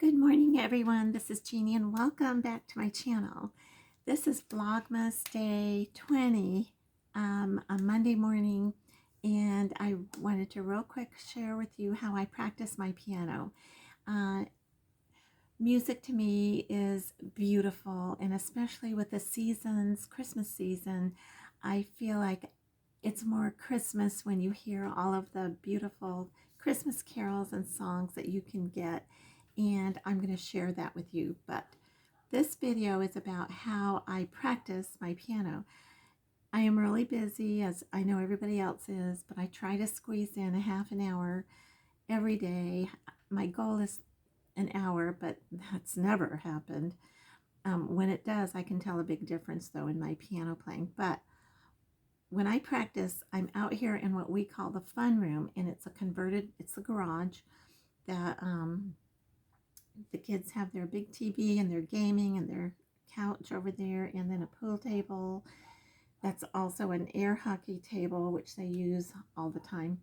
Good morning, everyone. This is Jeannie, and welcome back to my channel. This is Vlogmas Day 20, a Monday morning, and I wanted to real quick share with you how I practice my piano. Music to me is beautiful, and especially with the seasons, Christmas season, I feel like it's more Christmas when you hear all of the beautiful Christmas carols and songs that you can get, and I'm going to share that with you. But this video is about how I practice my piano. I am really busy, as I know everybody else is, but I try to squeeze in a half an hour every day. My goal is an hour, but that's never happened. When it does, I can tell a big difference, though, in my piano playing. But when I practice, I'm out here in what we call the fun room, and it's a garage that the kids have their big TV and their gaming and their couch over there, and then a pool table. That's also an air hockey table, which they use all the time.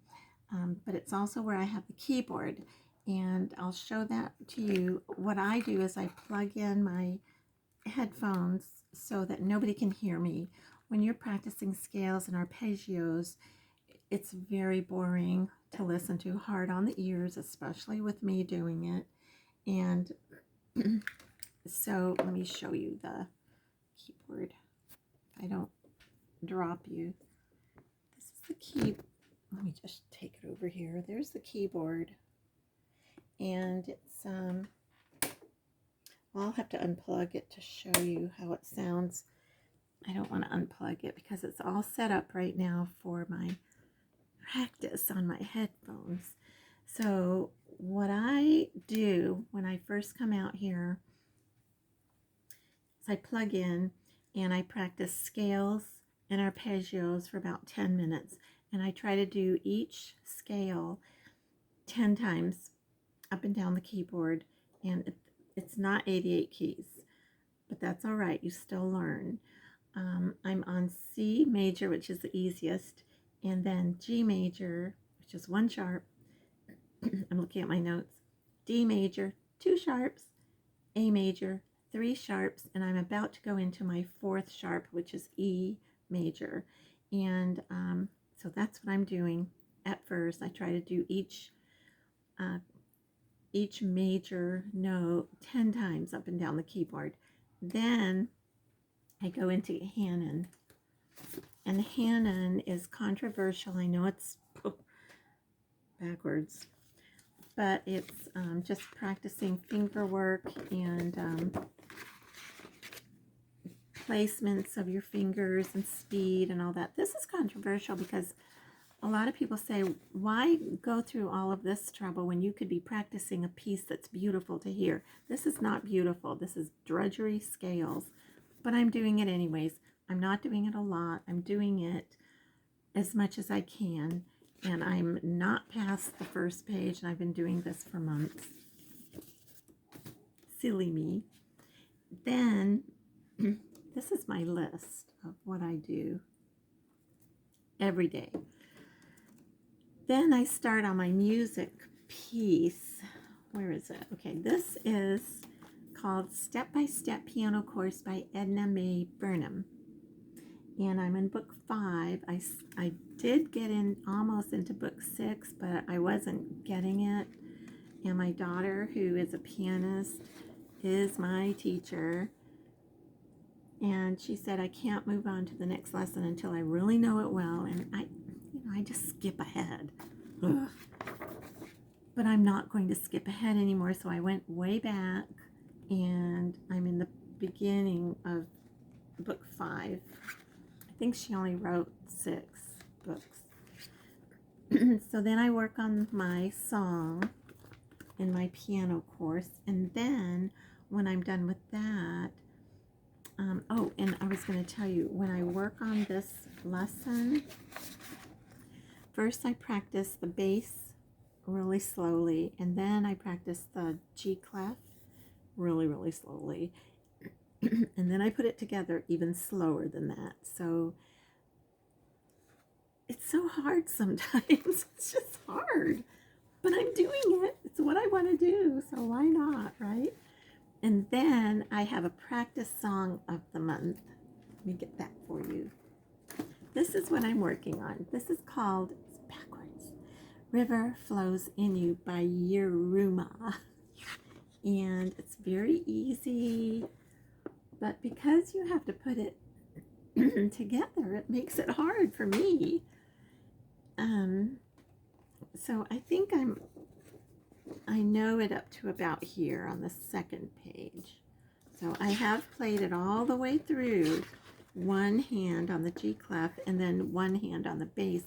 But it's also where I have the keyboard, and I'll show that to you. What I do is I plug in my headphones so that nobody can hear me. When you're practicing scales and arpeggios, it's very boring to listen to, hard on the ears, especially with me doing it. And so let me show you the keyboard. I don't drop you. This is the key. Let me just take it over here. There's the keyboard. And it's, well, I'll have to unplug it to show you how it sounds. I don't want to unplug it because it's all set up right now for my practice on my headphones. So what I do when I first come out here is I plug in and I practice scales and arpeggios for about 10 minutes. And I try to do each scale 10 times up and down the keyboard. And it's not 88 keys, but that's all right. You still learn. I'm on C major, which is the easiest, and then G major, which is 1 sharp. I'm looking at my notes. D major, 2 sharps. A major, 3 sharps, and I'm about to go into my 4th sharp, which is E major. And so that's what I'm doing at first. I try to do each major note 10 times up and down the keyboard. Then I go into Hanon. And Hanon is controversial. I know it's backwards, but it's just practicing finger work and placements of your fingers and speed and all that. This is controversial because a lot of people say, why go through all of this trouble when you could be practicing a piece that's beautiful to hear? This is not beautiful. This is drudgery scales, but I'm doing it anyways. I'm not doing it a lot. I'm doing it as much as I can, and I'm not past the first page, and I've been doing this for months. Silly me. Then, this is my list of what I do every day. Then I start on my music piece. Where is it? Okay, this is called Step by Step Piano Course by Edna Burnham. And I'm in book 5. I did get in almost into book 6, but I wasn't getting it. And my daughter, who is a pianist, is my teacher. And she said I can't move on to the next lesson until I really know it well. And I just skip ahead. Ugh. But I'm not going to skip ahead anymore. So I went way back, and I'm in the beginning of book 5. I think she only wrote 6 books. So then I work on my song in my piano course, and then when I'm done with that, oh, and I was going to tell you, when I work on this lesson, first I practice the bass really slowly, and then I practice the G clef really, really slowly. And then I put it together even slower than that. So it's so hard sometimes. It's just hard. But I'm doing it. It's what I want to do. So why not, right? I have a practice song of the month. Let me get that for you. This is what I'm working on. This is called, it's backwards, River Flows in You by Yeruma. And it's very easy, but because you have to put it together, it makes it hard for me. So I think I know it up to about here on the second page. So I have played it all the way through, one hand on the G clef and then one hand on the bass,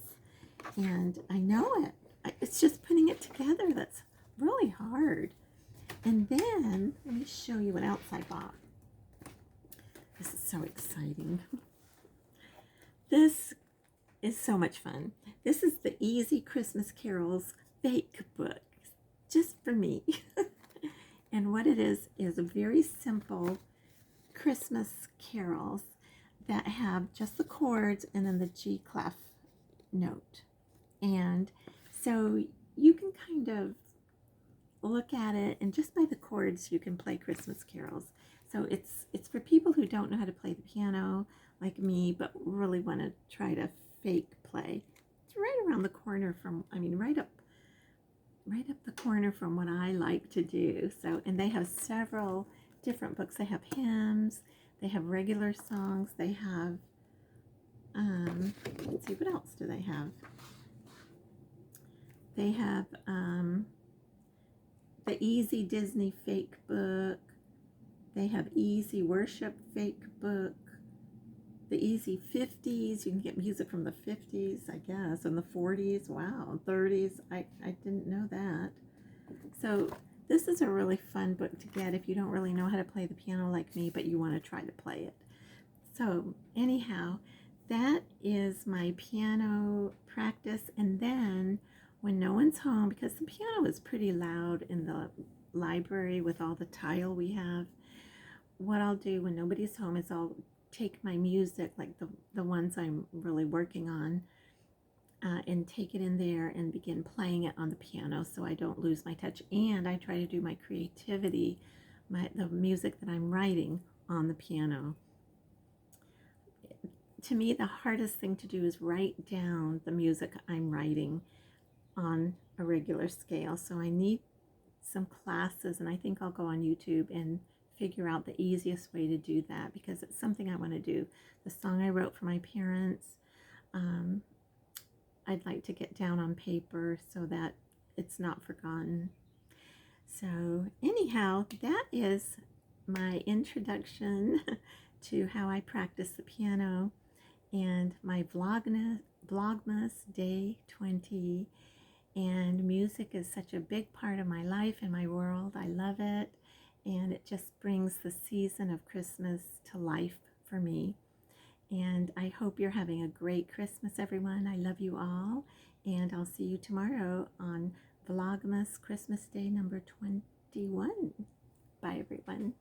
and I know it. It's just putting it together that's really hard. And then let me show you what else I bought. This is so exciting. This is so much fun. This is the Easy Christmas Carols fake book, just for me. And what it is very simple Christmas carols that have just the chords and then the G clef note. And so you can kind of look at it, and just by the chords you can play Christmas carols. So it's for people who don't know how to play the piano like me, but really want to try to fake play. It's right around the corner from, right up the corner from what I like to do. So, and they have several different books. They have hymns, they have regular songs, they have, let's see, what else do they have? They have the Easy Disney fake book. They have Easy Worship fake book. The Easy 50s. You can get music from the 50s, I guess, and the 40s. Wow, 30s. I didn't know that. So this is a really fun book to get if you don't really know how to play the piano like me, but you want to try to play it. So anyhow, that is my piano practice. And then when no one's home, because the piano is pretty loud in the library with all the tile we have, what I'll do when nobody's home is I'll take my music, like the ones I'm really working on, and take it in there and begin playing it on the piano so I don't lose my touch. And I try to do my creativity, the music that I'm writing on the piano. To me, the hardest thing to do is write down the music I'm writing on a regular scale. So I need some classes, and I think I'll go on YouTube and figure out the easiest way to do that, because it's something I want to do. The song I wrote for my parents, I'd like to get down on paper so that it's not forgotten. So anyhow, that is my introduction to how I practice the piano and my Vlogmas Day 20. And music is such a big part of my life and my world. I love it. And it just brings the season of Christmas to life for me. And I hope you're having a great Christmas, everyone. I love you all. And I'll see you tomorrow on Vlogmas Christmas Day number 21. Bye, everyone.